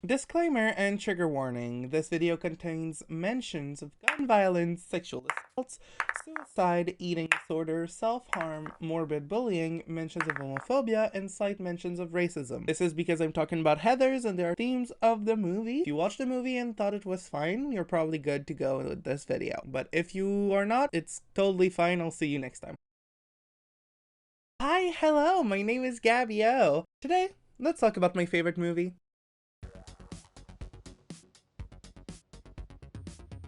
Disclaimer and trigger warning. This video contains mentions of gun violence, sexual assaults, suicide, eating disorder, self-harm, morbid bullying, mentions of homophobia, and slight mentions of racism. This is because I'm talking about Heathers and there are themes of the movie. If you watched the movie and thought it was fine, you're probably good to go with this video. But if you are not, it's totally fine. I'll see you next time. Hi, hello, my name is Gabiio. Today, let's talk about my favorite movie.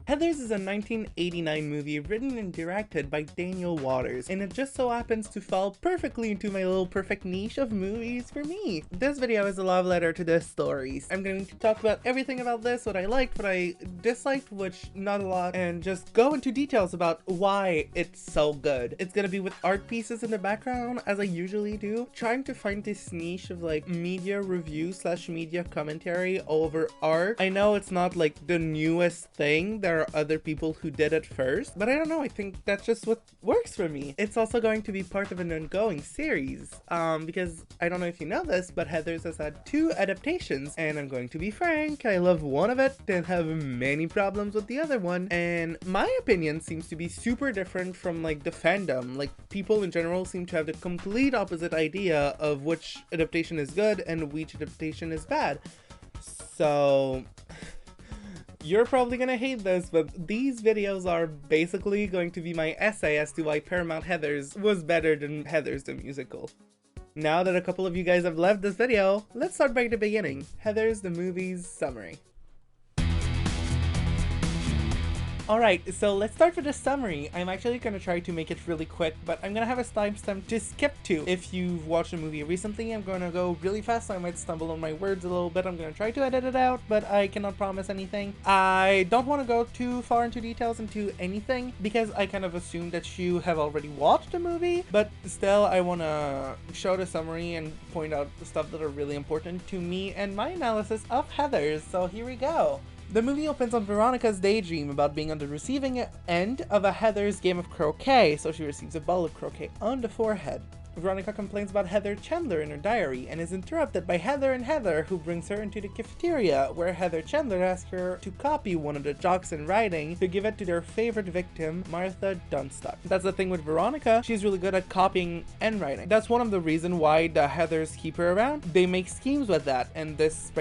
Heathers is a 1989 movie written and directed by Daniel Waters, and it just so happens to fall perfectly into my little perfect niche of movies for me. This video is a love letter to the stories. I'm going to talk about everything about this, what I liked, what I disliked, which not a lot, and just go into details about why it's so good. It's gonna be with art pieces in the background, as I usually do, trying to find this niche of like media review / media commentary over art. I know it's not like the newest thing. There are other people who did it first, but I don't know, I think that's just what works for me. It's also going to be part of an ongoing series, because I don't know if you know this, but Heathers has had 2 adaptations, and I'm going to be frank, I love one of it and have many problems with the other one, and my opinion seems to be super different from like the fandom. Like, people in general seem to have the complete opposite idea of which adaptation is good and which adaptation is bad. So you're probably gonna hate this, but these videos are basically going to be my essay as to why Paramount Heathers was better than Heathers the musical. Now that a couple of you guys have left this video, let's start by the beginning. Heathers the movie's summary. Alright, so let's start with the summary. I'm actually gonna try to make it really quick, but I'm gonna have a timestamp to skip to. If you've watched the movie recently, I'm gonna go really fast, so I might stumble on my words a little bit. I'm gonna try to edit it out, but I cannot promise anything. I don't want to go too far into details into anything, because I kind of assume that you have already watched the movie, but still I want to show the summary and point out the stuff that are really important to me and my analysis of Heathers, so here we go. The movie opens on Veronica's daydream about being on the receiving end of a Heather's game of croquet, so she receives a ball of croquet on the forehead. Veronica complains about Heather Chandler in her diary and is interrupted by Heather and Heather, who brings her into the cafeteria, where Heather Chandler asks her to copy one of the jocks in writing to give it to their favorite victim, Martha Dunstock. That's the thing with Veronica, she's really good at copying and writing. That's one of the reasons why the Heathers keep her around. They make schemes with that, and this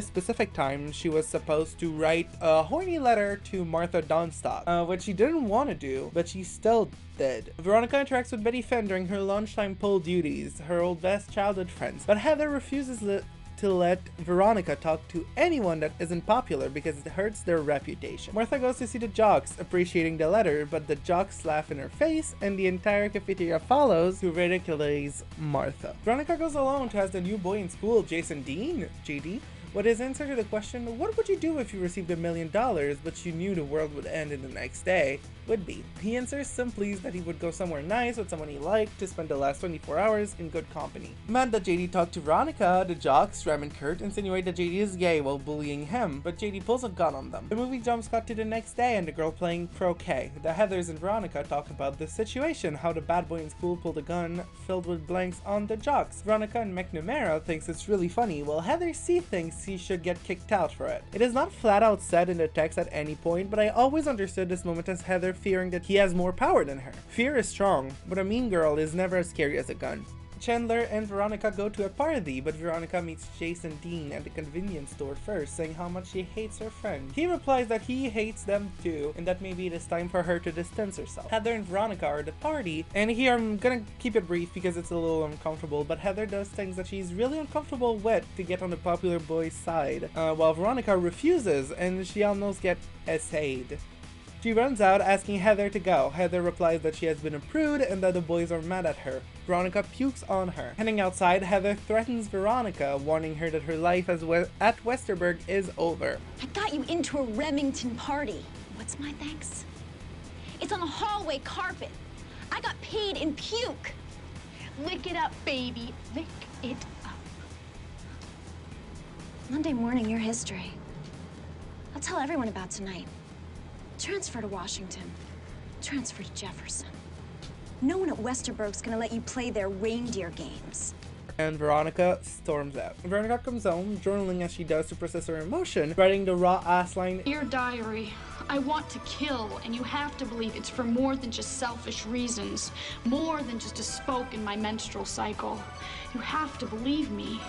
specific time she was supposed to write a horny letter to Martha Dunstock, which she didn't want to do, but she still did. Veronica interacts with Betty Fenn during her lunchtime poll duties, her old best childhood friends, but Heather refuses to let Veronica talk to anyone that isn't popular because it hurts their reputation. Martha goes to see the jocks, appreciating the letter, but the jocks laugh in her face and the entire cafeteria follows to ridiculous Martha. Veronica goes alone to ask the new boy in school, Jason Dean, JD, what his answer to the question, what would you do if you received $1 million but you knew the world would end in the next day, would be. He answers simply that he would go somewhere nice with someone he liked to spend the last 24 hours in good company. Mad that JD talked to Veronica, the jocks, Rem and Kurt, insinuate that JD is gay while bullying him, but JD pulls a gun on them. The movie jumps cut to the next day and the girl playing croquet. The Heathers and Veronica talk about the situation, how the bad boy in school pulled a gun filled with blanks on the jocks. Veronica and McNamara thinks it's really funny, while Heather C thinks he should get kicked out for it. It is not flat out said in the text at any point, but I always understood this moment as Heather fearing that he has more power than her. Fear is strong, but a mean girl is never as scary as a gun. Chandler and Veronica go to a party, but Veronica meets Jason Dean at the convenience store first, saying how much she hates her friend. He replies that he hates them too, and that maybe it is time for her to distance herself. Heather and Veronica are at the party, and here I'm gonna keep it brief because it's a little uncomfortable, but Heather does things that she's really uncomfortable with to get on the popular boy's side, while Veronica refuses, and she almost gets essayed. She runs out, asking Heather to go. Heather replies that she has been a prude and that the boys are mad at her. Veronica pukes on her. Heading outside, Heather threatens Veronica, warning her that her life at Westerberg is over. I got you into a Remington party. What's my thanks? It's on the hallway carpet. I got paid in puke. Lick it up, baby. Lick it up. Monday morning, your history. I'll tell everyone about tonight. Transfer to Washington. Transfer to Jefferson. No one at Westerberg's gonna let you play their reindeer games. and Veronica storms out. Veronica comes home, journaling as she does to process her emotion, writing the raw ass line, "Dear diary, I want to kill, and you have to believe it's for more than just selfish reasons, more than just a spoke in my menstrual cycle. You have to believe me."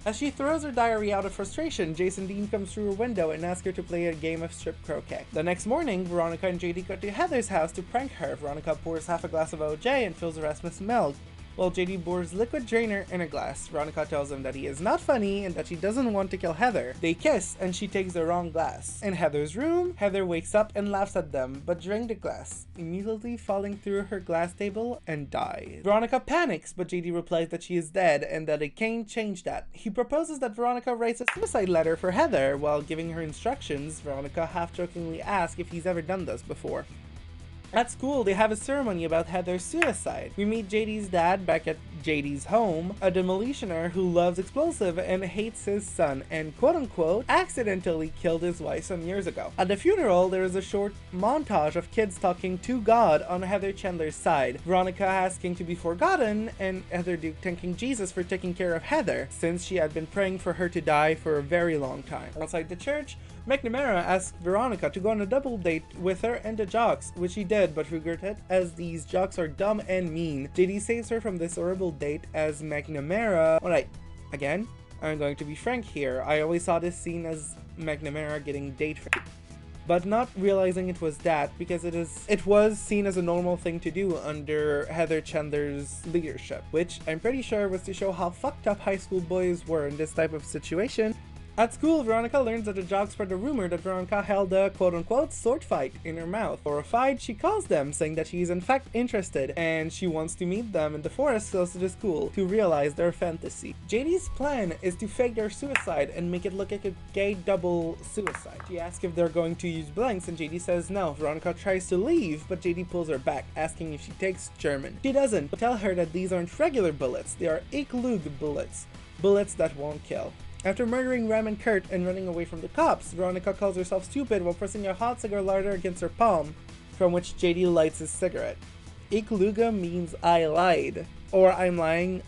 As she throws her diary out of frustration, Jason Dean comes through her window and asks her to play a game of strip croquet. The next morning, Veronica and JD go to Heather's house to prank her. Veronica pours half a glass of OJ and fills the rest with milk, while JD pours liquid drainer in a glass. Veronica tells him that he is not funny and that she doesn't want to kill Heather. They kiss and she takes the wrong glass. In Heather's room, Heather wakes up and laughs at them, but drinks the glass, immediately falling through her glass table and dies. Veronica panics, but JD replies that she is dead and that it can't change that. He proposes that Veronica writes a suicide letter for Heather. While giving her instructions, Veronica half-jokingly asks if he's ever done this before. At school, they have a ceremony about Heather's suicide. We meet JD's dad back at JD's home, a demolitioner who loves explosive and hates his son and quote-unquote accidentally killed his wife some years ago. At the funeral, there is a short montage of kids talking to God on Heather Chandler's side, Veronica asking to be forgotten, and Heather Duke thanking Jesus for taking care of Heather, since she had been praying for her to die for a very long time. Outside the church, McNamara asks Veronica to go on a double date with her and the jocks, which she did but regretted as these jocks are dumb and mean. JD saves her from this horrible date as McNamara... Alright, again, I'm going to be frank here. I always saw this scene as McNamara getting date raped, but not realizing it was that because it was seen as a normal thing to do under Heather Chandler's leadership, which I'm pretty sure was to show how fucked up high school boys were in this type of situation. At school, Veronica learns that the jocks spread a rumor that Veronica held a quote-unquote sword fight in her mouth. Horrified, she calls them, saying that she is in fact interested and she wants to meet them in the forest close to the school to realize their fantasy. JD's plan is to fake their suicide and make it look like a gay double suicide. She asks if they're going to use blanks and JD says no. Veronica tries to leave, but JD pulls her back, asking if she takes German. She doesn't, but tell her that these aren't regular bullets, they are Ich Lüge bullets. Bullets that won't kill. After murdering Ram and Kurt and running away from the cops, Veronica calls herself stupid while pressing a hot cigar lighter against her palm, from which JD lights his cigarette. Ich Lüge means I lied, or I'm lying.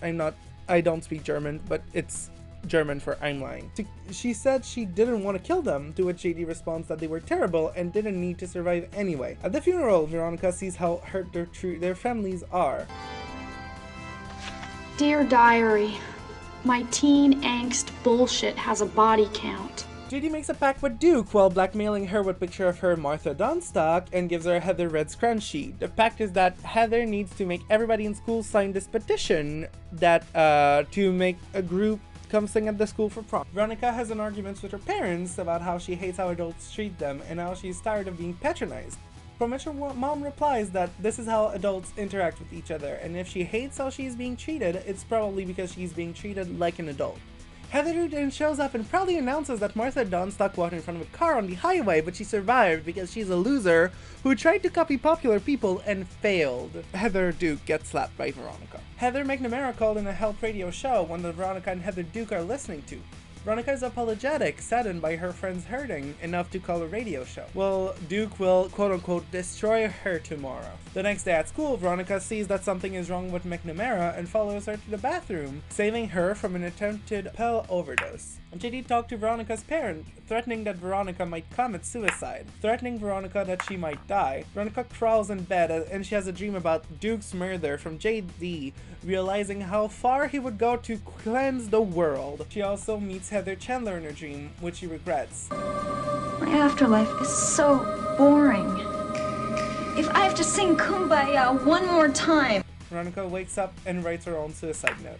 I don't speak German, but it's German for I'm lying. She said she didn't want to kill them, to which JD responds that they were terrible and didn't need to survive anyway. At the funeral, Veronica sees how hurt their families are. "Dear diary, my teen angst bullshit has a body count." JD makes a pact with Duke while blackmailing her with a picture of her Martha Dunstock and gives her a Heather Red scrunchie. The pact is that Heather needs to make everybody in school sign this petition that to make a group come sing at the school for prom. Veronica has an argument with her parents about how she hates how adults treat them and how she's tired of being patronized. From which her mom replies that this is how adults interact with each other, and if she hates how she's being treated, it's probably because she's being treated like an adult. Heather then shows up and proudly announces that Martha Dunstock walked in front of a car on the highway, but she survived because she's a loser who tried to copy popular people and failed. Heather Duke gets slapped by Veronica. Heather McNamara called in a help radio show, one that Veronica and Heather Duke are listening to. Veronica is apologetic, saddened by her friends hurting enough to call a radio show. Well, Duke will quote-unquote destroy her tomorrow. The next day at school, Veronica sees that something is wrong with McNamara and follows her to the bathroom, saving her from an attempted pill overdose. JD talked to Veronica's parent, threatening that Veronica might commit suicide, threatening Veronica that she might die. Veronica crawls in bed and she has a dream about Duke's murder from JD, realizing how far he would go to cleanse the world. She also meets Heather Chandler in her dream, which she regrets. My afterlife is so boring. If I have to sing Kumbaya one more time. Veronica wakes up and writes her own suicide note.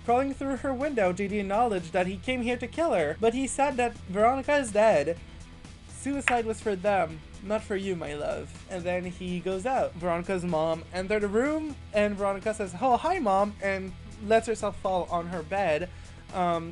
Crawling through her window, JD acknowledged that he came here to kill her, but he said that Veronica is dead. Suicide was for them, not for you, my love. And then he goes out. Veronica's mom enters the room, and Veronica says, "Oh, hi, Mom," and lets herself fall on her bed.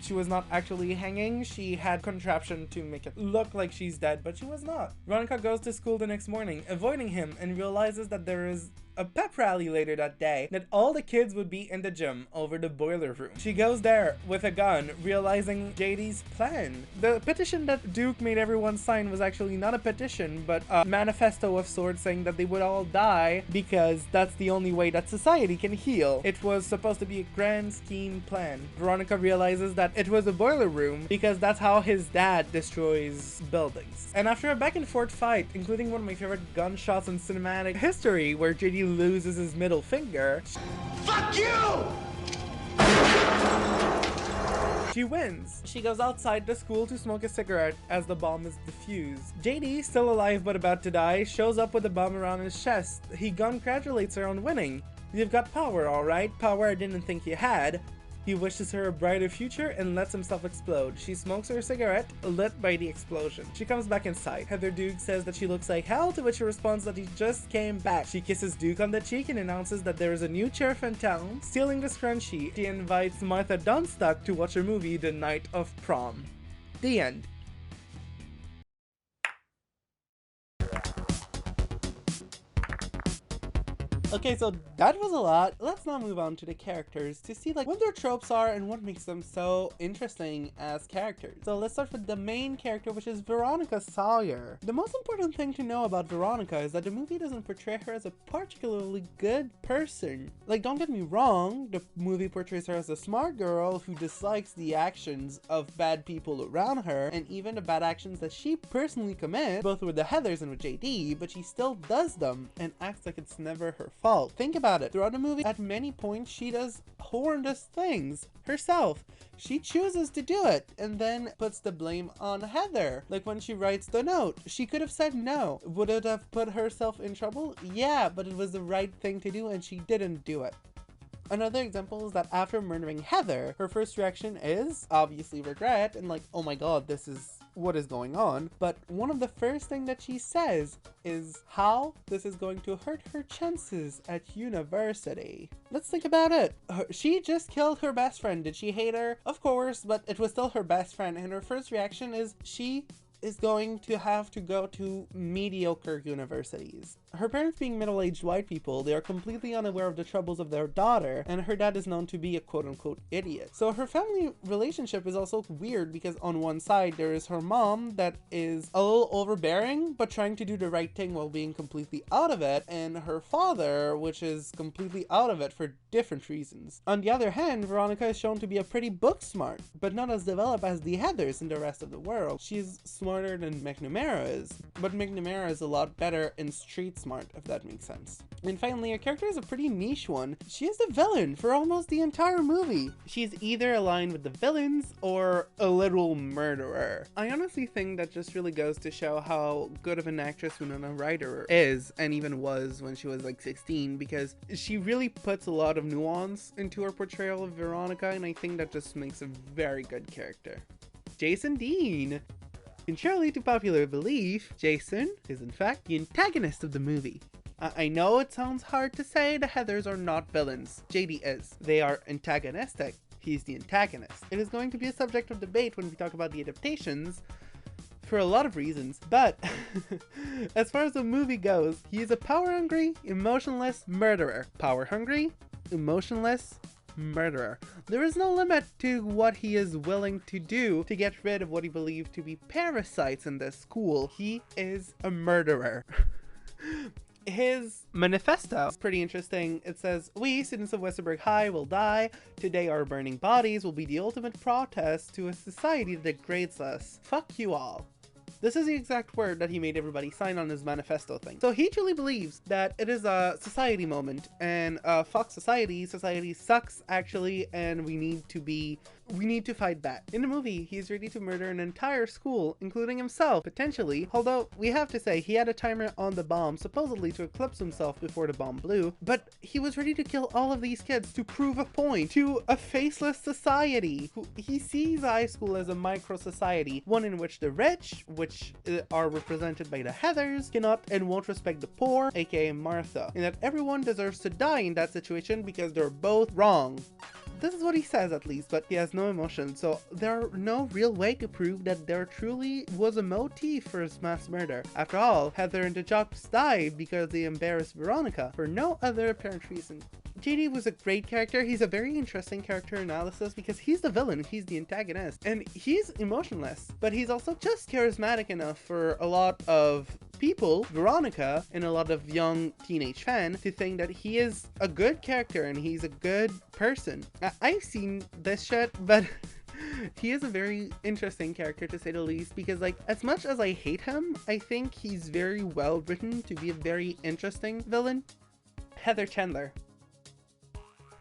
She was not actually hanging. She had contraption to make it look like she's dead, but she was not. Veronica goes to school the next morning, avoiding him, and realizes that there is a pep rally later that day that all the kids would be in the gym over the boiler room. She goes there with a gun, realizing JD's plan. The petition that Duke made everyone sign was actually not a petition, but a manifesto of sorts saying that they would all die because that's the only way that society can heal. It was supposed to be a grand scheme plan. Veronica realizes that it was a boiler room because that's how his dad destroys buildings. And after a back and forth fight, including one of my favorite gunshots in cinematic history where JD loses his middle finger, fuck you! she wins. She goes outside the school to smoke a cigarette as the bomb is defused. JD, still alive but about to die, shows up with the bomb around his chest. He congratulates her on winning. You've got power, alright. Power I didn't think you had. He wishes her a brighter future and lets himself explode. She smokes her cigarette, lit by the explosion. She comes back inside. Heather Duke says that she looks like hell, to which he responds that he just came back. She kisses Duke on the cheek and announces that there is a new sheriff in town. Stealing the scrunchie, she invites Martha Dunstock to watch a movie the night of prom. The end. Okay, so that was a lot. Let's now move on to the characters to see like what their tropes are and what makes them so interesting as characters. So let's start with the main character, which is Veronica Sawyer. The most important thing to know about Veronica is that the movie doesn't portray her as a particularly good person. Like, don't get me wrong, the movie portrays her as a smart girl who dislikes the actions of bad people around her and even the bad actions that she personally commits, both with the Heathers and with JD, but she still does them and acts like it's never her fault. Think about it. Throughout the movie, at many points, she does horrendous things herself. She chooses to do it and then puts the blame on Heather. Like when she writes the note, she could have said no. Would it have put herself in trouble? Yeah, but it was the right thing to do and she didn't do it. Another example is that after murdering Heather, her first reaction is obviously regret and like, oh my god, this is what is going on. But one of the first thing that she says is how this is going to hurt her chances at university. Let's think about it. She just killed her best friend. Did she hate her? Of course, but it was still her best friend. And her first reaction is she is going to have to go to mediocre universities. Her parents being middle-aged white people, they are completely unaware of the troubles of their daughter, and her dad is known to be a quote-unquote idiot. So her family relationship is also weird because on one side there is her mom that is a little overbearing but trying to do the right thing while being completely out of it, and her father, which is completely out of it for different reasons. On the other hand, Veronica is shown to be a pretty book smart, but not as developed as the Heathers and the rest of the world. She's smarter than McNamara is, but McNamara is a lot better in street smart, if that makes sense. And finally, her character is a pretty niche one. She is the villain for almost the entire movie. She's either aligned with the villains or a literal murderer. I honestly think that just really goes to show how good of an actress Winona Ryder is, and even was when she was like 16, because she really puts a lot of nuance into her portrayal of Veronica, and I think that just makes a very good character. Jason Dean. Contrarily to popular belief, Jason is in fact the antagonist of the movie. I know it sounds hard to say the Heathers are not villains. JD is. They are antagonistic. He's the antagonist. It is going to be a subject of debate when we talk about the adaptations for a lot of reasons, but as far as the movie goes, he is a power-hungry, emotionless murderer. Power-hungry, emotionless murderer. There is no limit to what he is willing to do to get rid of what he believed to be parasites in this school. He is a murderer. His manifesto is pretty interesting. It says, "We, students of Westerberg High, will die. Today our burning bodies will be the ultimate protest to a society that degrades us. Fuck you all." This is the exact word that he made everybody sign on his manifesto thing. So he truly believes that it is a society moment, and fuck society. Society sucks, actually, and we need to fight back. In the movie, he's ready to murder an entire school, including himself, potentially. Although, we have to say, he had a timer on the bomb, supposedly to eclipse himself before the bomb blew, but he was ready to kill all of these kids to prove a point to a faceless society. He sees high school as a micro-society, one in which the rich, which are represented by the Heathers, cannot and won't respect the poor, aka Martha, and that everyone deserves to die in that situation because they're both wrong. This is what he says at least, but he has no emotion, so there are no real way to prove that there truly was a motive for his mass murder. After all, Heather and the Jocks died because they embarrassed Veronica for no other apparent reason. JD was a great character. He's a very interesting character analysis because he's the villain, he's the antagonist, and he's emotionless, but he's also just charismatic enough for a lot of people, Veronica, and a lot of young teenage fans to think that he is a good character and he's a good person. I've seen this shit, but he is a very interesting character to say the least, because like, as much as I hate him, I think he's very well written to be a very interesting villain. Heather Chandler.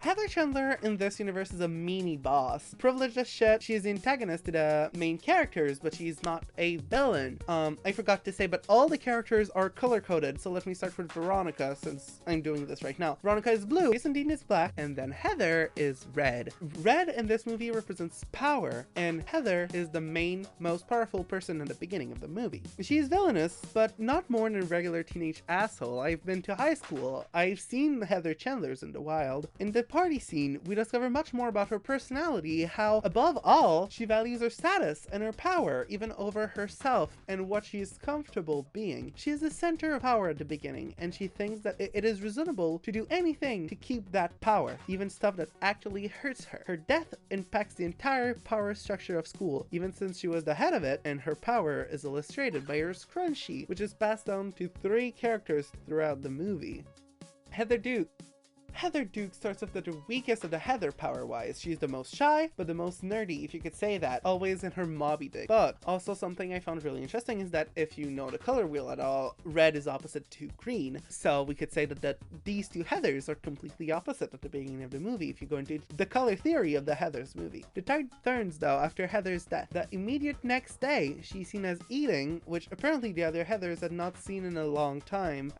Heather Chandler in this universe is a meanie boss. Privileged as shit. She is the antagonist to the main characters, but she's not a villain. I forgot to say, but all the characters are color-coded, so let me start with Veronica, since I'm doing this right now. Veronica is blue, Jason Dean is black, and then Heather is red. Red in this movie represents power, and Heather is the main, most powerful person in the beginning of the movie. She is villainous, but not more than a regular teenage asshole. I've been to high school. I've seen Heather Chandler's in the wild. In the party scene, we discover much more about her personality, how, above all, she values her status and her power, even over herself and what she is comfortable being. She is the center of power at the beginning, and she thinks that it is reasonable to do anything to keep that power, even stuff that actually hurts her. Her death impacts the entire power structure of school, even since she was the head of it, and her power is illustrated by her scrunchie, which is passed down to 3 characters throughout the movie. Heather Duke. Heather Duke starts off the weakest of the Heather power-wise. She's the most shy, but the most nerdy, if you could say that, always in her Moby Dick. But also something I found really interesting is that if you know the color wheel at all, red is opposite to green. So we could say that these 2 Heathers are completely opposite at the beginning of the movie if you go into the color theory of the Heathers movie. The tide turns though after Heather's death. The immediate next day, she's seen as eating, which apparently the other Heathers had not seen in a long time.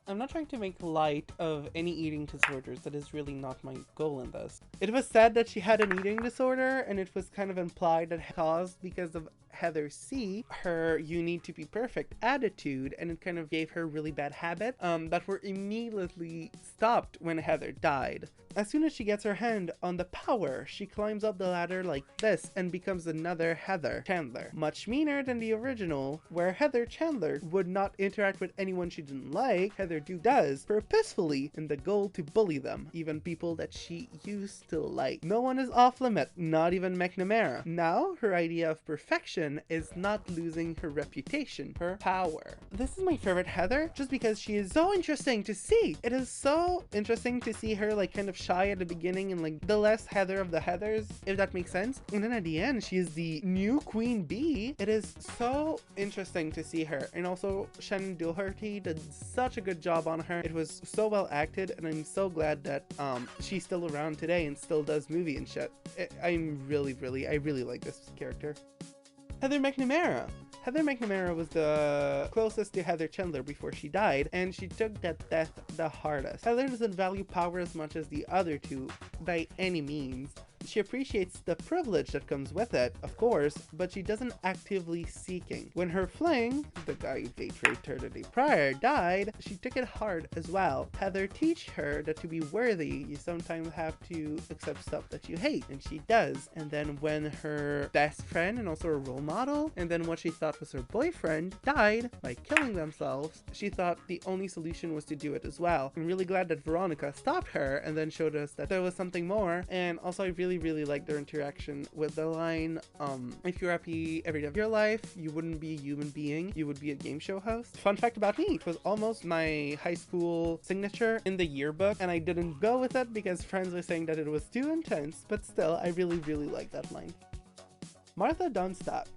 I'm not trying to make light of any eating disorders, that is really not my goal in this. It was said that she had an eating disorder, and it was kind of implied that it caused because of Heather C, her "you need to be perfect" attitude, and it kind of gave her really bad habits that were immediately stopped when Heather died. As soon as she gets her hand on the power, she climbs up the ladder like this and becomes another Heather Chandler. Much meaner than the original, where Heather Chandler would not interact with anyone she didn't like. Heather Duke does, purposefully, in the goal to bully them, even people that she used to like. No one is off limit, not even McNamara. Now, her idea of perfection is not losing her reputation, her power. This is my favorite Heather, just because she is so interesting to see. It is so interesting to see her like kind of shy at the beginning and like the less Heather of the Heathers, if that makes sense. And then at the end, she is the new queen bee. It is so interesting to see her. And also, Shannon Doherty did such a good job on her. It was so well acted, and I'm so glad that she's still around today and still does movie and shit. I really like this character. Heather McNamara. Heather McNamara was the closest to Heather Chandler before she died, and she took that death the hardest. Heather doesn't value power as much as the other 2 by any means. She appreciates the privilege that comes with it, of course, but she doesn't actively seeking. When her fling, the guy who date raped her the day prior, died, she took it hard as well. Heather teach her that to be worthy, you sometimes have to accept stuff that you hate, and she does. And then when her best friend and also a role model, and then what she thought was her boyfriend, died by killing themselves, she thought the only solution was to do it as well. I'm really glad that Veronica stopped her and then showed us that there was something more. And also I really like their interaction with the line, if you're happy every day of your life, you wouldn't be a human being, you would be a game show host. Fun fact about me, it was almost my high school signature in the yearbook, and I didn't go with it because friends were saying that it was too intense, but still, I really like that line. Martha Dunstap.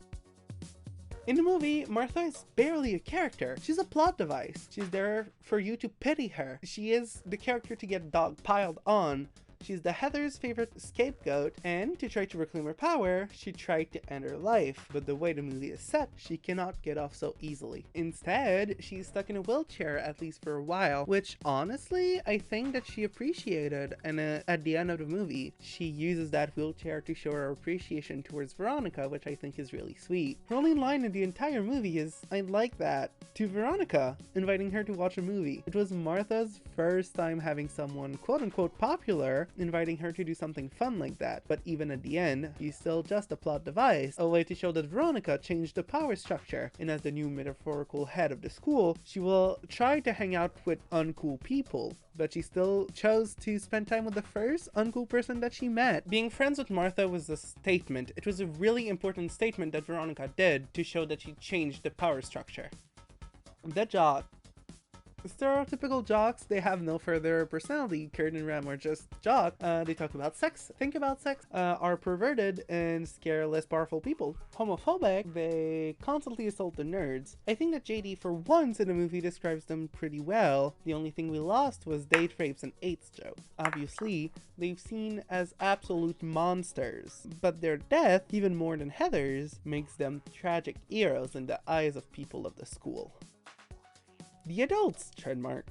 In the movie, Martha is barely a character. She's a plot device. She's there for you to pity her. She is the character to get dog piled on. She's the Heather's favorite scapegoat, and to try to reclaim her power, she tried to end her life. But the way the movie is set, she cannot get off so easily. Instead, she's stuck in a wheelchair, at least for a while, which honestly, I think that she appreciated. And at the end of the movie, she uses that wheelchair to show her appreciation towards Veronica, which I think is really sweet. Her only line in the entire movie is, "I like that," to Veronica, inviting her to watch a movie. It was Martha's first time having someone quote-unquote popular inviting her to do something fun like that. But even at the end, he's still just a plot device, a way to show that Veronica changed the power structure, and as the new metaphorical head of the school, she will try to hang out with uncool people, but she still chose to spend time with the first uncool person that she met. Being friends with Martha was a statement. It was a really important statement that Veronica did to show that she changed the power structure. The jock. Stereotypical jocks, they have no further personality. Kurt and Ram are just jocks. They talk about sex, think about sex, are perverted, and scare less powerful people. Homophobic, they constantly assault the nerds. I think that JD for once in the movie describes them pretty well. The only thing we lost was date rapes and AIDS jokes. Obviously, they've seen as absolute monsters, but their death, even more than Heather's, makes them tragic heroes in the eyes of people of the school. The adults, trademark.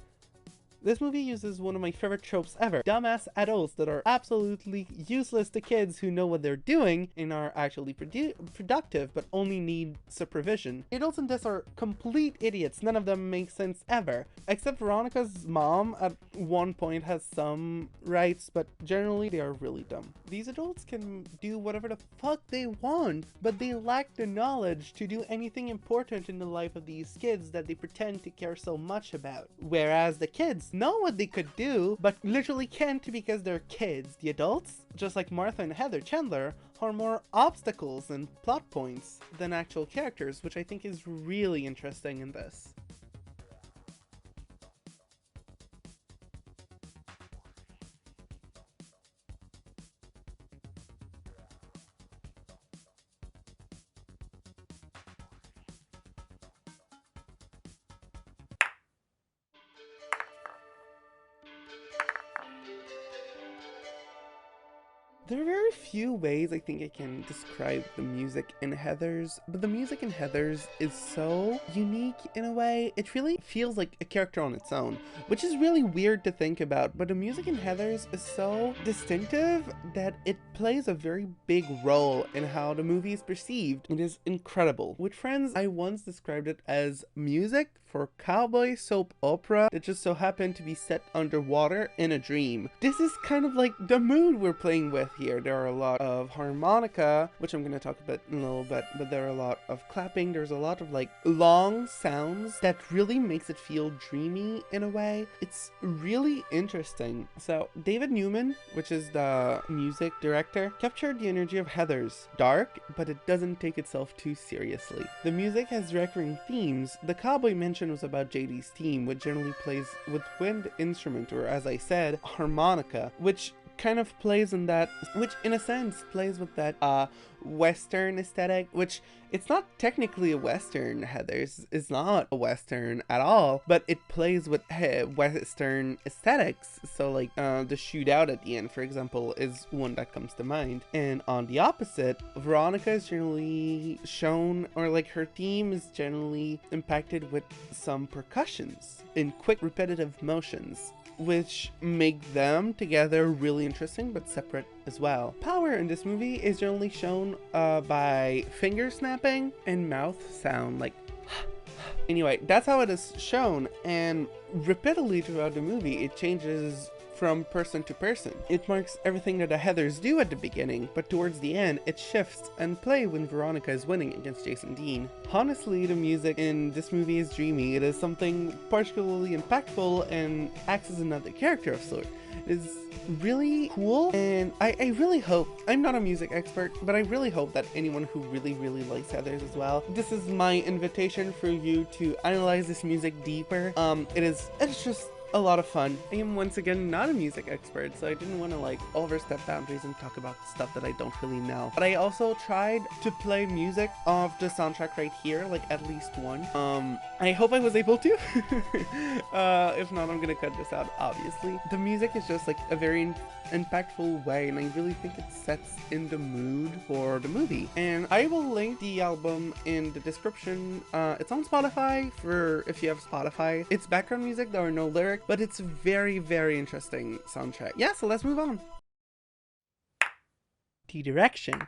This movie uses one of my favorite tropes ever. Dumbass adults that are absolutely useless to kids who know what they're doing and are actually productive but only need supervision. The adults in this are complete idiots. None of them make sense ever. Except Veronica's mom at one point has some rights, but generally they are really dumb. These adults can do whatever the fuck they want, but they lack the knowledge to do anything important in the life of these kids that they pretend to care so much about. Whereas the kids know what they could do, but literally can't because they're kids. The adults, just like Martha and Heather Chandler, are more obstacles and plot points than actual characters, which I think is really interesting in this. There are very few ways I think I can describe the music in Heathers, but the music in Heathers is so unique in a way. It really feels like a character on its own, which is really weird to think about, but the music in Heathers is so distinctive that it plays a very big role in how the movie is perceived. It is incredible. With friends, I once described it as music for cowboy soap opera that just so happened to be set underwater in a dream. This is kind of like the mood we're playing with here. There are a lot of harmonica, which I'm going to talk about in a little bit, but there are a lot of clapping. There's a lot of like long sounds that really makes it feel dreamy in a way. It's really interesting. So David Newman, which is the music director, captured the energy of Heathers. Dark, but it doesn't take itself too seriously. The music has recurring themes. The cowboy mention was about JD's theme, which generally plays with wind instrument, or as I said, harmonica, which kind of plays in that, which in a sense plays with that Western aesthetic, which it's not technically a Western. Heathers is not a Western at all, but it plays with Western aesthetics. So like the shootout at the end, for example, is one that comes to mind. And on the opposite, Veronica is generally shown, or like her theme is generally impacted with some percussions in quick repetitive motions, which make them together really interesting but separate as well. Power in this movie is generally shown by finger snapping and mouth sound, like anyway, that's how it is shown, and repeatedly throughout the movie it changes from person to person. It marks everything that the Heathers do at the beginning, but towards the end it shifts and play when Veronica is winning against Jason Dean. Honestly, the music in this movie is dreamy. It is something particularly impactful and acts as another character of sort. It is really cool, and I really hope, I'm not a music expert, but I really hope that anyone who really likes Heathers as well, this is my invitation for you to analyze this music deeper. It's just a lot of fun. I am once again not a music expert, so I didn't want to like overstep boundaries and talk about stuff that I don't really know. But I also tried to play music of the soundtrack right here, like at least one. I hope I was able to. If not, I'm gonna cut this out, obviously. The music is just like a very impactful way, and I really think it sets in the mood for the movie. And I will link the album in the description. It's on Spotify for if you have Spotify. It's background music, there are no lyrics, but it's very interesting soundtrack. Yeah, so let's move on. The direction.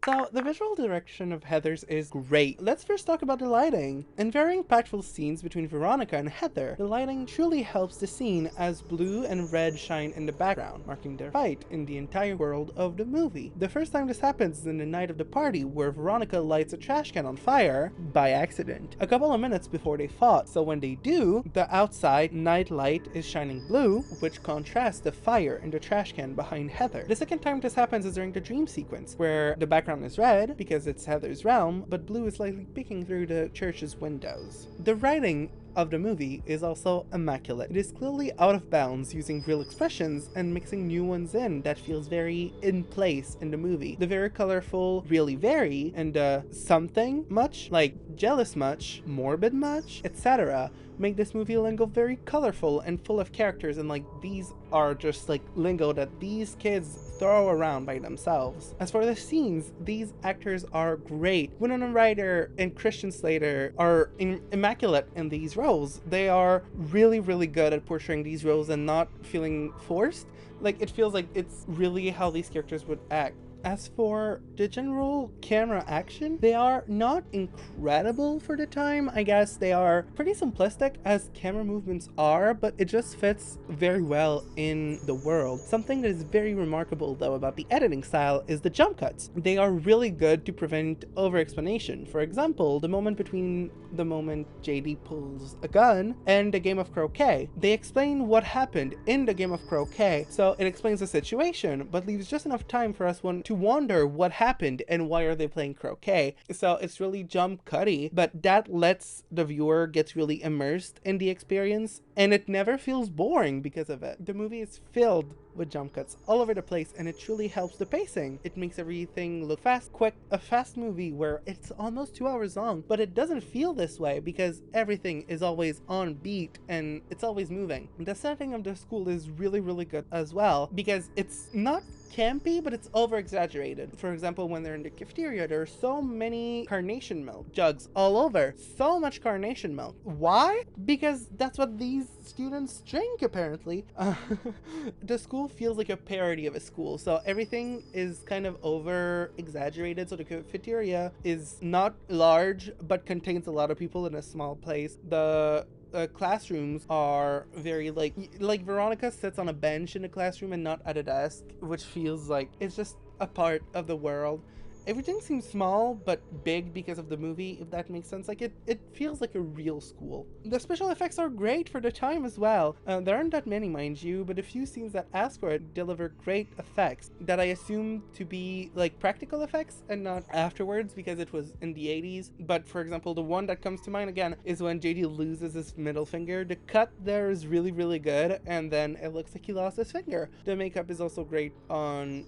So, the visual direction of Heather's is great. Let's first talk about the lighting. In very impactful scenes between Veronica and Heather, the lighting truly helps the scene as blue and red shine in the background, marking their fight in the entire world of the movie. The first time this happens is in the night of the party, where Veronica lights a trash can on fire by accident, a couple of minutes before they fought. So when they do, the outside night light is shining blue, which contrasts the fire in the trash can behind Heather. The second time this happens is during the dream sequence, where the background is red because it's Heather's realm, but blue is slightly peeking through the church's windows. The writing of the movie is also immaculate. It is clearly out of bounds, using real expressions and mixing new ones in that feels very in place in the movie. The very colorful really vary, and something much, like jealous much, morbid much, etc. make this movie lingo very colorful and full of characters, and like these are just like lingo that these kids throw around by themselves. As for the scenes, these actors are great. Winona Ryder and Christian Slater are immaculate in these roles. They are really, really good at portraying these roles and not feeling forced. Like, it feels like it's really how these characters would act. As for the general camera action, they are not incredible for the time. I guess they are pretty simplistic as camera movements are, but it just fits very well in the world. Something that is very remarkable though about the editing style is the jump cuts. They are really good to prevent over-explanation. For example, the moment between the moment JD pulls a gun and the game of croquet. They explain what happened in the game of croquet, so it explains the situation, but leaves just enough time for us to wonder what happened and why are they playing croquet. So it's really jump cutty, but that lets the viewer get really immersed in the experience, and it never feels boring because of it. The movie is filled with jump cuts all over the place, and it truly helps the pacing. It makes everything look fast, quick, a fast movie where it's almost 2 hours long, but it doesn't feel this way because everything is always on beat and it's always moving. The setting of the school is really, really good as well because it's not campy, but it's over exaggerated. For example, when they're in the cafeteria, there are so many carnation milk jugs all over. So much carnation milk. Why? Because that's what these students drink, apparently. The school feels like a parody of a school, so everything is kind of over exaggerated. So the cafeteria is not large, but contains a lot of people in a small place. The classrooms are very like Veronica sits on a bench in a classroom and not at a desk, which feels like it's just a part of the world. Everything seems small but big because of the movie, if that makes sense. Like it feels like a real school. The special effects are great for the time as well. There aren't that many, mind you, but a few scenes that ask for it deliver great effects that I assume to be like practical effects and not afterwards because it was in the 80s. But for example, the one that comes to mind again is when JD loses his middle finger. The cut there is really, really good, and then it looks like he lost his finger. The makeup is also great on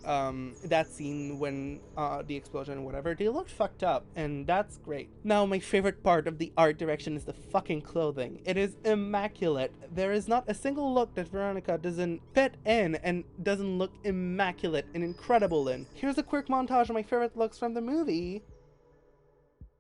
that scene when the explosion or whatever. They looked fucked up, and that's great. Now, my favorite part of the art direction is the fucking clothing. It is immaculate. There is not a single look that Veronica doesn't fit in and doesn't look immaculate and incredible in. Here's a quick montage of my favorite looks from the movie.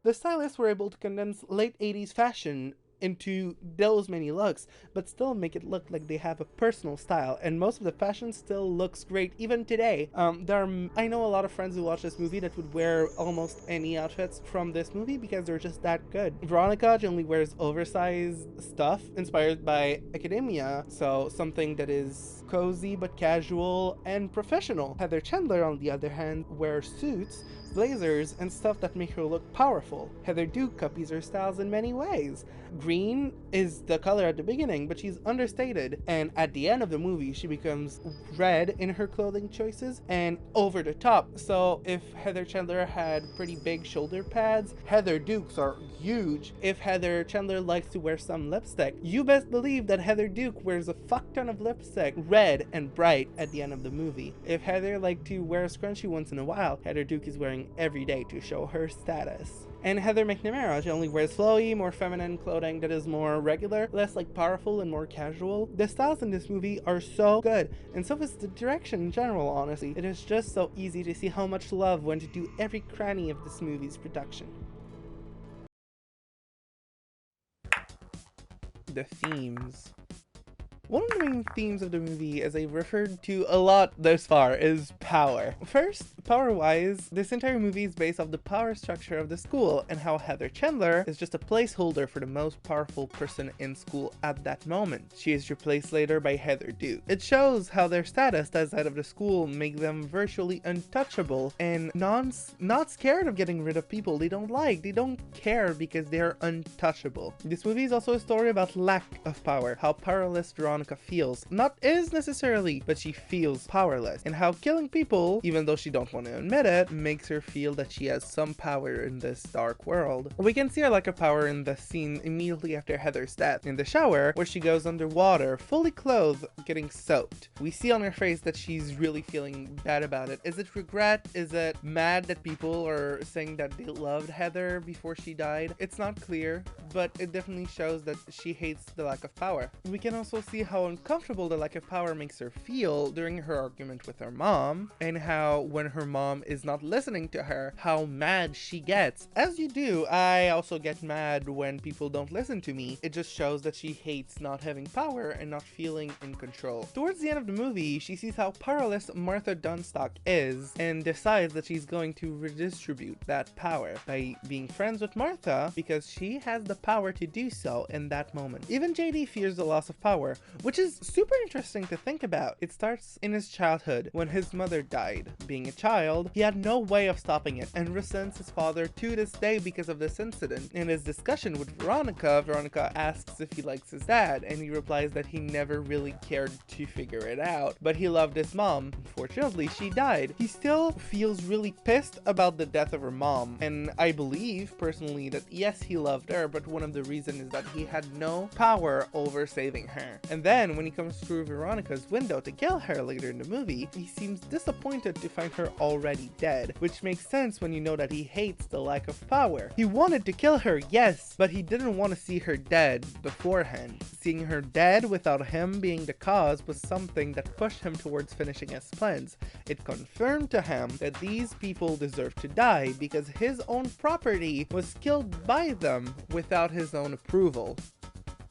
The stylists were able to condense late 80s fashion into those many looks, but still make it look like they have a personal style, and most of the fashion still looks great even today. I know a lot of friends who watch this movie that would wear almost any outfits from this movie because they're just that good. Veronica generally wears oversized stuff inspired by academia, so something that is cozy but casual and professional. Heather Chandler, on the other hand, wears suits, blazers, and stuff that make her look powerful. Heather Duke copies her styles in many ways. Green is the color at the beginning, but she's understated, and at the end of the movie she becomes red in her clothing choices and over the top. So if Heather Chandler had pretty big shoulder pads, Heather Duke's are huge. If Heather Chandler likes to wear some lipstick, you best believe that Heather Duke wears a fuck ton of lipstick, red and bright, at the end of the movie. If Heather liked to wear a scrunchie once in a while, Heather Duke is wearing every day to show her status. And Heather McNamara generally wears flowy, more feminine clothing that is more regular, less like powerful and more casual. The styles in this movie are so good, and so is the direction in general, honestly. It is just so easy to see how much love went into every cranny of this movie's production. The themes. One of the main themes of the movie, as I've referred to a lot thus far, is power. First, power-wise, this entire movie is based off the power structure of the school and how Heather Chandler is just a placeholder for the most powerful person in school at that moment. She is replaced later by Heather Duke. It shows how their status outside of the school make them virtually untouchable and not scared of getting rid of people they don't like. They don't care because they're untouchable. This movie is also a story about lack of power, how powerless Veronica feels. Not is necessarily, but she feels powerless, and how killing people, even though she don't want to admit it, makes her feel that she has some power in this dark world. We can see her lack of power in the scene immediately after Heather's death, in the shower, where she goes underwater, fully clothed, getting soaked. We see on her face that she's really feeling bad about it. Is it regret? Is it mad that people are saying that they loved Heather before she died? It's not clear, but it definitely shows that she hates the lack of power. We can also see how uncomfortable the lack of power makes her feel during her argument with her mom, and how when her mom is not listening to her, how mad she gets. As you do, I also get mad when people don't listen to me. It just shows that she hates not having power and not feeling in control. Towards the end of the movie, she sees how powerless Martha Dunstock is and decides that she's going to redistribute that power by being friends with Martha because she has the power to do so in that moment. Even JD fears the loss of power, which is super interesting to think about. It starts in his childhood when his mother died. Being a child, he had no way of stopping it and resents his father to this day because of this incident. In his discussion with Veronica, Veronica asks if he likes his dad, and he replies that he never really cared to figure it out, but he loved his mom. Unfortunately, she died. He still feels really pissed about the death of her mom, and I believe personally that yes, he loved her, but one of the reasons is that he had no power over saving her. And then when he comes through Veronica's window to kill her later in the movie, he seems disappointed to find her already dead, which makes sense when you know that he hates the lack of power. He wanted to kill her, yes, but he didn't want to see her dead beforehand. Seeing her dead without him being the cause was something that pushed him towards finishing his plans. It confirmed to him that these people deserve to die because his own property was killed by them without his own approval.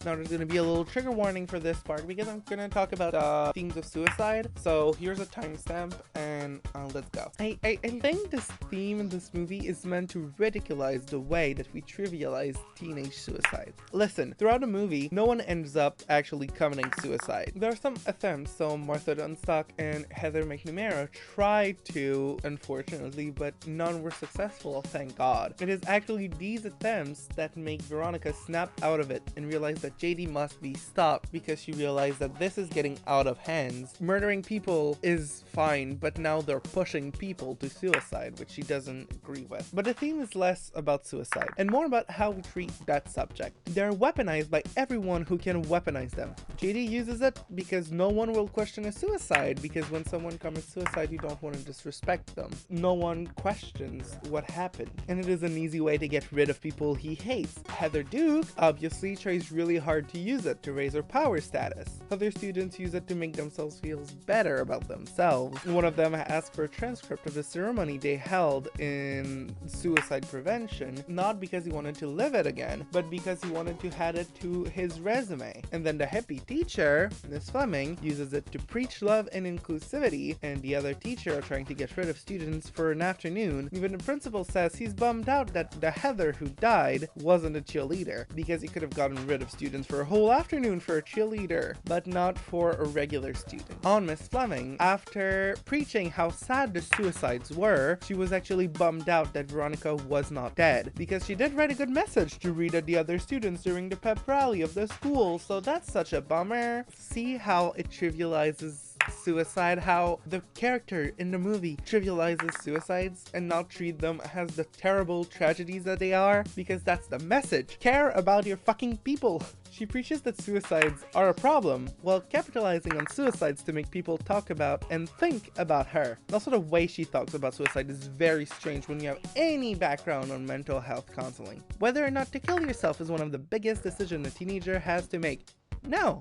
Now there's going to be a little trigger warning for this part because I'm going to talk about themes of suicide. So here's a timestamp and let's go. I think this theme in this movie is meant to ridiculize the way that we trivialize teenage suicide. Listen, throughout the movie, no one ends up actually committing suicide. There are some attempts, so Martha Dunstock and Heather McNamara tried to, unfortunately, but none were successful, thank God. It is actually these attempts that make Veronica snap out of it and realize that JD must be stopped because she realized that this is getting out of hands. Murdering people is fine, but now they're pushing people to suicide, which she doesn't agree with. But the theme is less about suicide and more about how we treat that subject. They're weaponized by everyone who can weaponize them. JD uses it because no one will question a suicide, because when someone commits suicide, you don't want to disrespect them. No one questions what happened, and it is an easy way to get rid of people he hates. Heather Duke obviously tries really hard to use it to raise her power status. Other students use it to make themselves feel better about themselves. One of them asked for a transcript of the ceremony they held in suicide prevention, not because he wanted to live it again, but because he wanted to add it to his resume. And then the hippie teacher, Miss Fleming, uses it to preach love and inclusivity, and the other teacher are trying to get rid of students for an afternoon. Even the principal says he's bummed out that the Heather who died wasn't a cheerleader, because he could have gotten rid of students for a whole afternoon for a cheerleader, but not for a regular student. On Miss Fleming, after preaching how sad the suicides were, she was actually bummed out that Veronica was not dead, because she did write a good message to read at the other students during the pep rally of the school, so that's such a bummer. See how it trivializes suicide, how the character in the movie trivializes suicides and not treat them as the terrible tragedies that they are, because that's the message. Care about your fucking people. She preaches that suicides are a problem while capitalizing on suicides to make people talk about and think about her. Also, the way she talks about suicide is very strange when you have any background on mental health counseling. Whether or not to kill yourself is one of the biggest decisions a teenager has to make. No,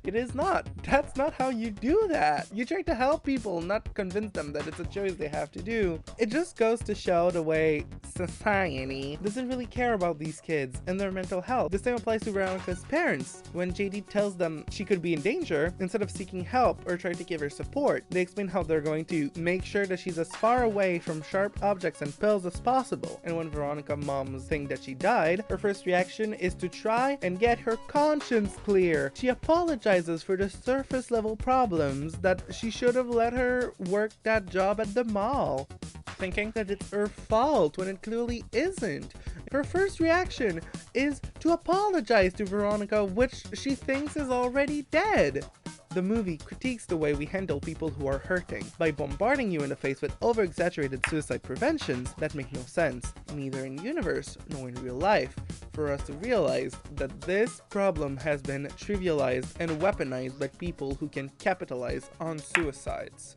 it is not. That's not how you do that. You try to help people, not convince them that it's a choice they have to do. It just goes to show the way society doesn't really care about these kids and their mental health. The same applies to Veronica's parents. When JD tells them she could be in danger, instead of seeking help or trying to give her support, they explain how they're going to make sure that she's as far away from sharp objects and pills as possible. And when Veronica's moms think that she died, her first reaction is to try and get her conscience clear. She apologizes for the surface level problems, that she should have let her work that job at the mall, thinking that it's her fault when it clearly isn't. Her first reaction is to apologize to Veronica, which she thinks is already dead. The movie critiques the way we handle people who are hurting by bombarding you in the face with over-exaggerated suicide preventions that make no sense, neither in universe nor in real life, for us to realize that this problem has been trivialized and weaponized by people who can capitalize on suicides.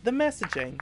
The messaging.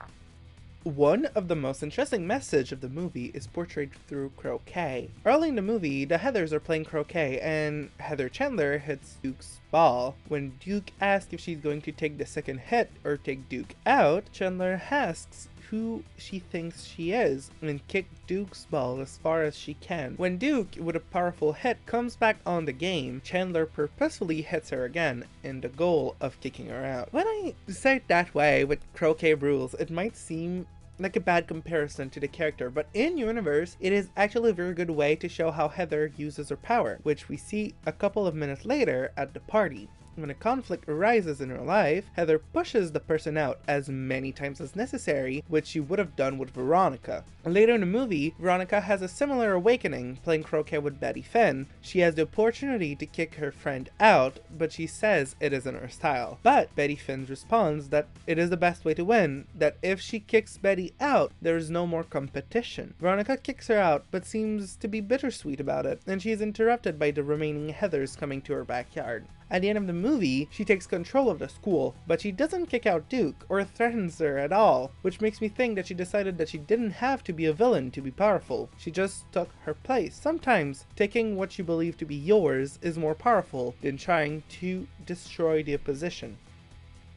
One of the most interesting messages of the movie is portrayed through croquet. Early in the movie, the Heathers are playing croquet and Heather Chandler hits Duke's ball. When Duke asks if she's going to take the second hit or take Duke out, Chandler asks who she thinks she is and kick Duke's ball as far as she can. When Duke, with a powerful hit, comes back on the game, Chandler purposefully hits her again in the goal of kicking her out. When I say it that way with croquet rules, it might seem like a bad comparison to the character, but in universe, it is actually a very good way to show how Heather uses her power, which we see a couple of minutes later at the party. When a conflict arises in her life, Heather pushes the person out as many times as necessary, which she would have done with Veronica. Later in the movie, Veronica has a similar awakening playing croquet with Betty Finn. She has the opportunity to kick her friend out, but she says it isn't her style. But Betty Finn responds that it is the best way to win, that if she kicks Betty out, there is no more competition. Veronica kicks her out, but seems to be bittersweet about it, and she is interrupted by the remaining Heathers coming to her backyard. At the end of the movie, she takes control of the school, but she doesn't kick out Duke or threatens her at all, which makes me think that she decided that she didn't have to be a villain to be powerful. She just took her place. Sometimes, taking what you believe to be yours is more powerful than trying to destroy the opposition.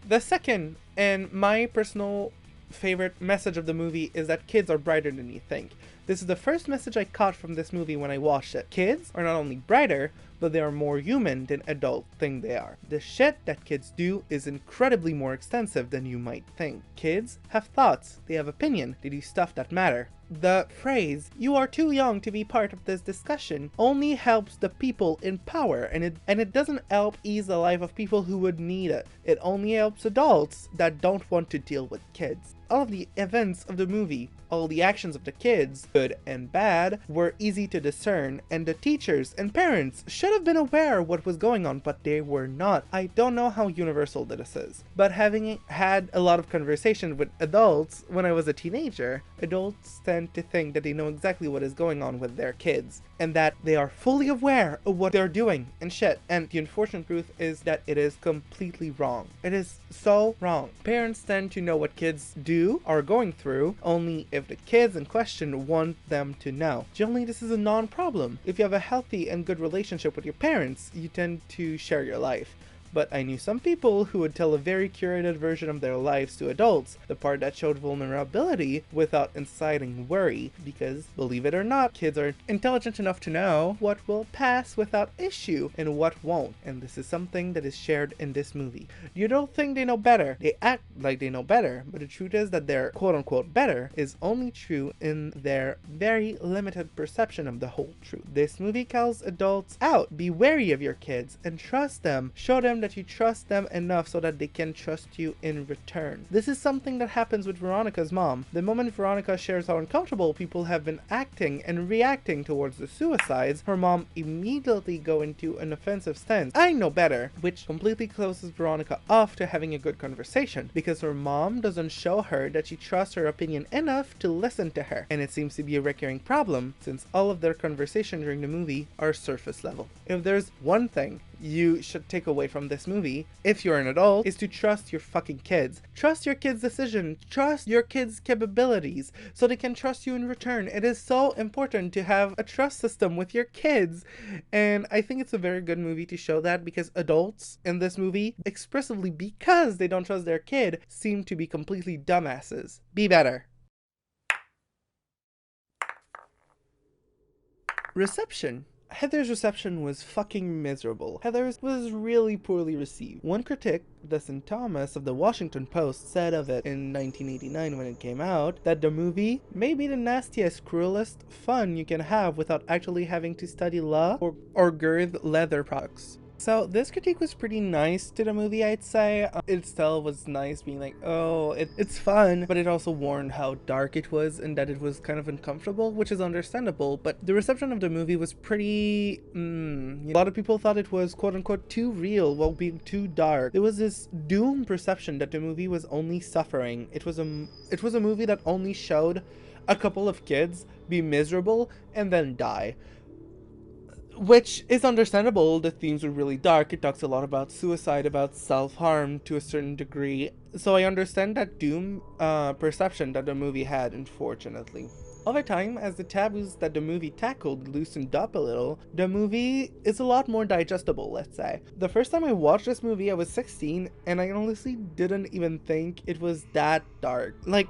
The second, and my personal favorite message of the movie, is that kids are brighter than you think. This is the first message I caught from this movie when I watched it. Kids are not only brighter, but they are more human than adults think they are. The shit that kids do is incredibly more extensive than you might think. Kids have thoughts, they have opinion, they do stuff that matter. The phrase, "you are too young to be part of this discussion," only helps the people in power, and it doesn't help ease the life of people who would need it. It only helps adults that don't want to deal with kids. All of the events of the movie, all the actions of the kids, good and bad, were easy to discern, and the teachers and parents should have been aware of what was going on, but they were not. I don't know how universal this is, but having had a lot of conversations with adults when I was a teenager, adults tend to think that they know exactly what is going on with their kids, and that they are fully aware of what they're doing and shit, and the unfortunate truth is that it is completely wrong. It is so wrong. Parents tend to know what kids do or are going through only if the kids in question want them to know. Generally, this is a non-problem. If you have a healthy and good relationship with your parents, you tend to share your life. But I knew some people who would tell a very curated version of their lives to adults, the part that showed vulnerability without inciting worry, because, believe it or not, kids are intelligent enough to know what will pass without issue and what won't, and this is something that is shared in this movie. You don't think they know better, they act like they know better, but the truth is that their quote-unquote better is only true in their very limited perception of the whole truth. This movie calls adults out, be wary of your kids, and trust them, show them that you trust them enough so that they can trust you in return. This is something that happens with Veronica's mom. The moment Veronica shares how uncomfortable people have been acting and reacting towards the suicides, her mom immediately go into an offensive stance. I know better, which completely closes Veronica off to having a good conversation, because her mom doesn't show her that she trusts her opinion enough to listen to her, and it seems to be a recurring problem since all of their conversations during the movie are surface level. If there's one thing you should take away from this movie, if you're an adult, is to trust your fucking kids. Trust your kids' decision. Trust your kids' capabilities so they can trust you in return. It is so important to have a trust system with your kids. And I think it's a very good movie to show that, because adults in this movie, expressively because they don't trust their kid, seem to be completely dumbasses. Be better. Reception. Heather's reception was fucking miserable. Heather's was really poorly received. One critic, Dustin Thomas of the Washington Post, said of it in 1989 when it came out that the movie may be the nastiest, cruelest fun you can have without actually having to study law or girth leather products. So this critique was pretty nice to the movie, I'd say. It still was nice being like, oh, it's fun, but it also warned how dark it was and that it was kind of uncomfortable, which is understandable. But the reception of the movie was pretty, a lot of people thought it was quote unquote too real while being too dark. There was this doom perception that the movie was only suffering. It was a movie that only showed a couple of kids be miserable and then die. Which is understandable. The themes were really dark. It talks a lot about suicide, about self-harm to a certain degree. So I understand that doom perception that the movie had, unfortunately. Over time, as the taboos that the movie tackled loosened up a little, the movie is a lot more digestible, let's say. The first time I watched this movie, I was 16, and I honestly didn't even think it was that dark. Like,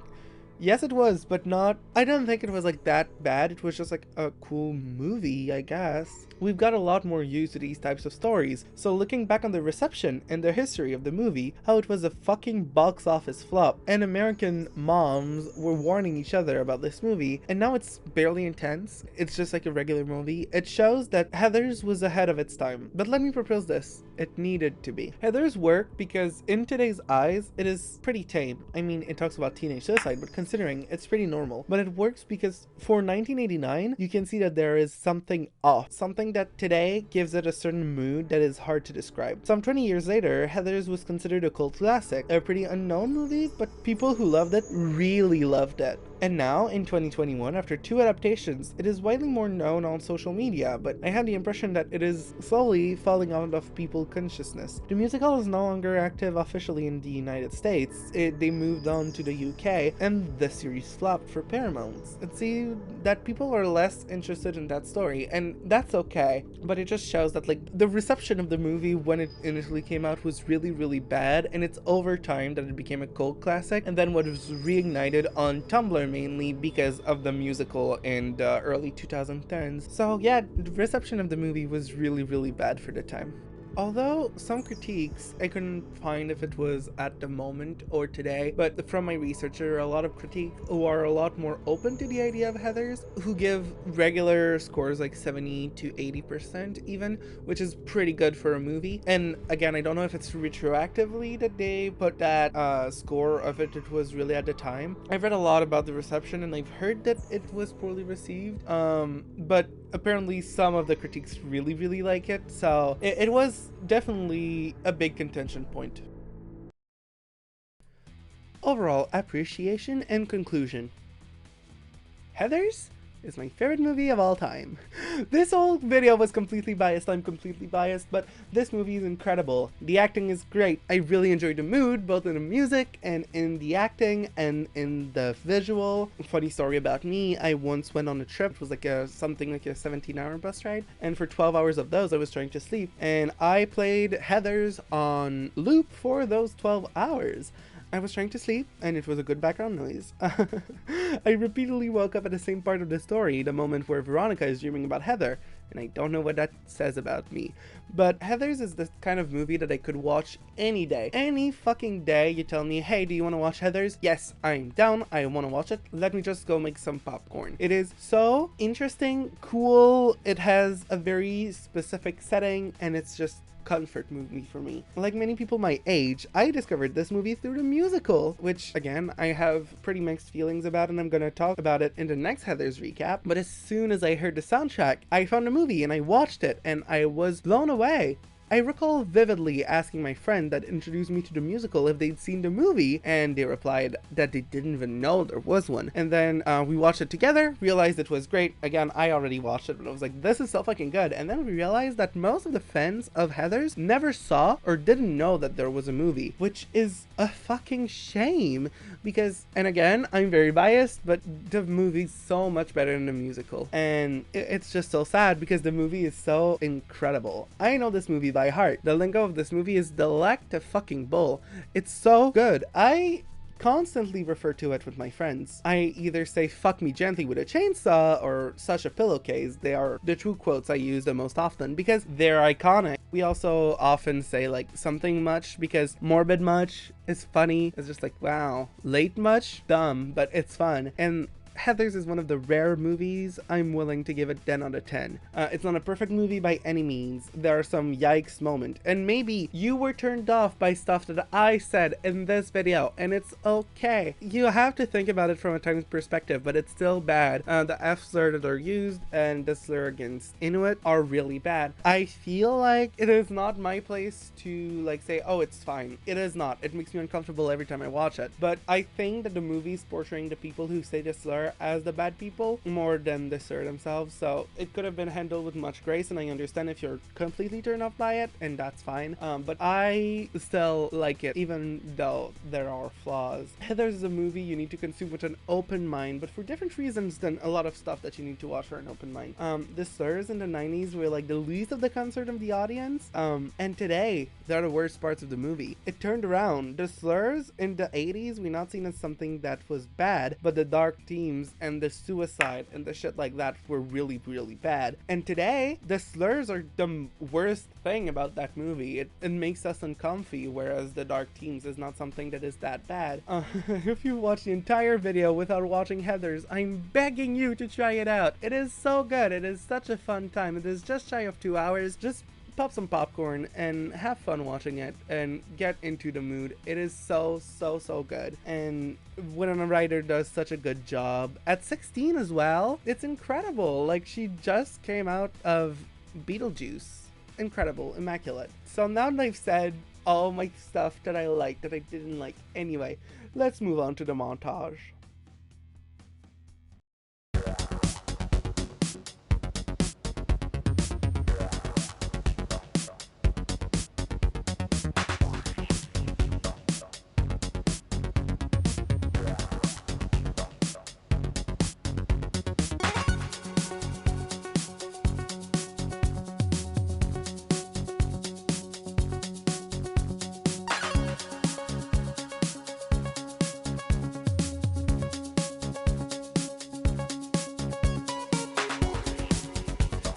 yes, it was, but not. I didn't think it was like that bad. It was just like a cool movie, I guess. We've got a lot more used to these types of stories, so looking back on the reception and the history of the movie, how it was a fucking box office flop, and American moms were warning each other about this movie, and now it's barely intense. It's just like a regular movie. It shows that Heathers was ahead of its time. But let me propose this. It needed to be. Heathers worked because in today's eyes, it is pretty tame. I mean, it talks about teenage suicide, but considering it's pretty normal. But it works because for 1989, you can see that there is something off. Something that today gives it a certain mood that is hard to describe. Some 20 years later, Heathers was considered a cult classic. A pretty unknown movie, but people who loved it really loved it. And now, in 2021, after 2 adaptations, it is widely more known on social media, but I have the impression that it is slowly falling out of people's consciousness. The musical is no longer active officially in the United States. They moved on to the UK, and the series flopped for Paramount. It seems that people are less interested in that story, and that's okay, but it just shows that, like, the reception of the movie when it initially came out was really, really bad, and it's over time that it became a cult classic, and then what was reignited on Tumblr mainly because of the musical in the early 2010s. So yeah, the reception of the movie was really, really bad for the time. Although some critiques, I couldn't find if it was at the moment or today, but from my research, there are a lot of critiques who are a lot more open to the idea of Heathers, who give regular scores like 70 to 80% even, which is pretty good for a movie. And again, I don't know if it's retroactively that they put that score of it was really at the time. I've read a lot about the reception and I've heard that it was poorly received, but apparently some of the critiques really, really like it, so it was definitely a big contention point. Overall appreciation and conclusion. Heathers is my favorite movie of all time. This whole video was completely biased. I'm completely biased, but this movie is incredible. The acting is great. I really enjoyed the mood, both in the music and in the acting and in the visual. Funny story about me, I once went on a trip. It was like something like a 17-hour bus ride, and for 12 hours of those I was trying to sleep, and I played Heathers on loop for those 12 hours. I was trying to sleep, and it was a good background noise. I repeatedly woke up at the same part of the story, the moment where Veronica is dreaming about Heather, and I don't know what that says about me. But Heathers is the kind of movie that I could watch any day. Any fucking day you tell me, hey, do you want to watch Heathers? Yes, I'm down, I want to watch it. Let me just go make some popcorn. It is so interesting, cool, it has a very specific setting, and it's just comfort movie for me. Like many people my age, I discovered this movie through the musical, which again, I have pretty mixed feelings about, and I'm gonna talk about it in the next Heathers recap. But as soon as I heard the soundtrack, I found the movie and I watched it and I was blown away. I recall vividly asking my friend that introduced me to the musical if they'd seen the movie, and they replied that they didn't even know there was one. And then we watched it together, realized it was great. Again, I already watched it, but I was like, this is so fucking good. And then we realized that most of the fans of Heathers never saw or didn't know that there was a movie, which is a fucking shame because, and again, I'm very biased, but the movie's so much better than the musical. And it's just so sad because the movie is so incredible. I know this movie by heart. The lingo of this movie is delect a fucking bull. It's so good. I constantly refer to it with my friends. I either say fuck me gently with a chainsaw or such a pillowcase. They are the two quotes I use the most often because they're iconic. We also often say like something much because morbid much is funny. It's just like, wow. Late much? Dumb, but it's fun. And Heathers is one of the rare movies I'm willing to give it 10 out of 10. It's not a perfect movie by any means. There are some yikes moments, and maybe you were turned off by stuff that I said in this video, and it's okay. You have to think about it from a time's perspective, but it's still bad. The F slur that are used and the slur against Inuit are really bad. I feel like it is not my place to like say, oh, it's fine. It is not. It makes me uncomfortable every time I watch it. But I think that the movie's portraying the people who say the slur as the bad people more than the slur themselves, so it could have been handled with much grace, and I understand if you're completely turned off by it, and that's fine, but I still like it even though there are flaws. Heathers is a movie you need to consume with an open mind, but for different reasons than a lot of stuff that you need to watch for an open mind. The slurs in the 90s were like the least of the concern of the audience, and today they're the worst parts of the movie. It turned around. The slurs in the 80s we not seen as something that was bad, but the dark themes and the suicide and the shit like that were really, really bad. And today, the slurs are the worst thing about that movie. It makes us uncomfy, whereas the dark themes is not something that is that bad. If you watch the entire video without watching Heathers, I'm begging you to try it out. It is so good. It is such a fun time. It is just shy of 2 hours. Just pop some popcorn and have fun watching it and get into the mood. It is so good, and when a writer does such a good job at 16 as well, it's incredible. Like, she just came out of Beetlejuice. Incredible, immaculate. So now that I've said all my stuff that I liked that I didn't like anyway, let's move on to the montage.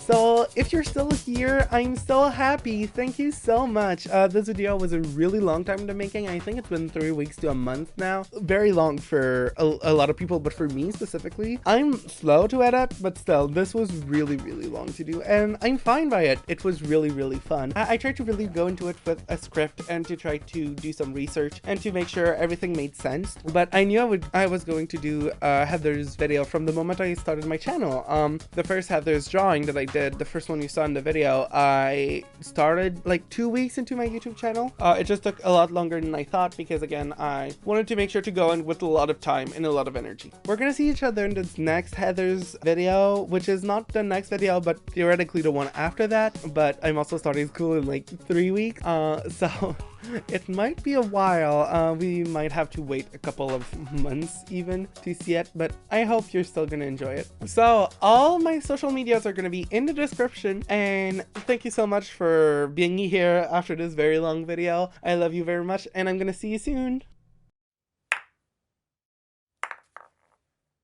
So if you're still here, I'm so happy. Thank you so much. This video was a really long time in the making. I think it's been 3 weeks to a month now. Very long for a lot of people, but for me specifically, I'm slow to edit, but still, this was really, really long to do, and I'm fine by it. It was really, really fun. I tried to really go into it with a script and to try to do some research and to make sure everything made sense, but I knew I was going to do Heather's video from the moment I started my channel. The first Heather's drawing that I did, the first one you saw in the video, I started like 2 weeks into my YouTube channel. It just took a lot longer than I thought because, again, I wanted to make sure to go in with a lot of time and a lot of energy. We're gonna see each other in this next Heather's video, which is not the next video, but theoretically the one after that. But I'm also starting school in like 3 weeks, so it might be a while. We might have to wait a couple of months even to see it, but I hope you're still gonna enjoy it. So all my social medias are gonna be in the description, and thank you so much for being here after this very long video. I love you very much, and I'm gonna see you soon.